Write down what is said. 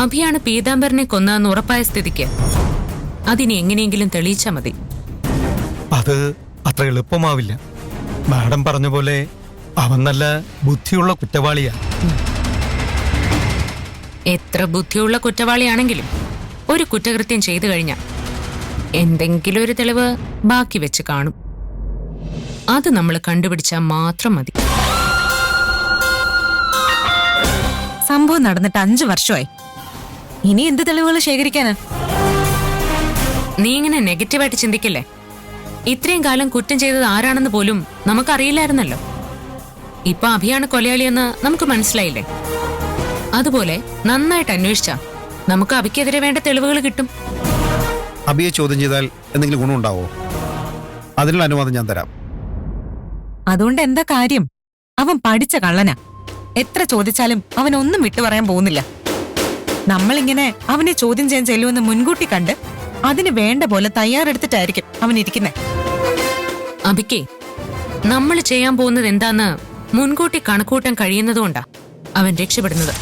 അഭിയാണ് പീതാംബരനെ കൊന്നതെന്ന് ഉറപ്പായ സ്ഥിതിക്ക് അതിനെ എങ്ങനെയെങ്കിലും തെളിയിച്ചാ മതി. അത് അത്ര എളുപ്പമാവില്ല. മാഡം പറഞ്ഞ പോലെ അവൻ നല്ല ബുദ്ധിയുള്ള കുറ്റവാളിയാ. എത്ര ബുദ്ധിയുള്ള കുറ്റവാളിയാണെങ്കിലും ഒരു കുറ്റകൃത്യം ചെയ്തു കഴിഞ്ഞാൽ എന്തെങ്കിലും ഒരു തെളിവ് ബാക്കി വെച്ച് കാണും. അത് നമ്മൾ കണ്ടുപിടിച്ചാൽ മാത്രം മതി. സംഭവം നടന്നിട്ട് 5 വർഷമായി. ഇനി എന്ത് തെളിവുകൾ ശേഖരിക്കാനാ? നീ ഇങ്ങനെ നെഗറ്റീവായിട്ട് ചിന്തിക്കില്ലേ? ഇത്രയും കാലം കുറ്റം ചെയ്തത് ആരാണെന്ന് പോലും നമുക്കറിയില്ലായിരുന്നല്ലോ. ഇപ്പൊ അഭിയാണ് കൊലയാളിയെന്ന് നമുക്ക് മനസ്സിലായില്ലേ? അതുപോലെ നന്നായിട്ട് അന്വേഷിച്ചാ നമുക്ക് അഭിക്കെതിരെ വേണ്ട തെളിവുകൾ കിട്ടും. അഭിയെ ചോദ്യം ചെയ്താൽ എന്തെങ്കിലും ഗുണമുണ്ടാവോ? അതിനുള്ള അനുവാദം ഞാൻ തരാം. അതുകൊണ്ട് എന്താ കാര്യം? അവൻ പഠിച്ച കള്ളനാ. എത്ര ചോദിച്ചാലും അവൻ ഒന്നും വിട്ടു പറയാൻ പോകുന്നില്ല. നമ്മളിങ്ങനെ അവനെ ചോദ്യം ചെയ്യാൻ ചെല്ലുമെന്ന് മുൻകൂട്ടി കണ്ട് അതിന് വേണ്ട പോലെ തയ്യാറെടുത്തിട്ടായിരിക്കും അവൻ ഇരിക്കുന്നത്. അഭിക്കേ, നമ്മൾ ചെയ്യാൻ പോകുന്നത് എന്താന്ന് മുൻകൂട്ടി കണക്കൂട്ടാൻ കഴിയുന്നതുകൊണ്ടാ അവൻ രക്ഷപ്പെടുന്നത്.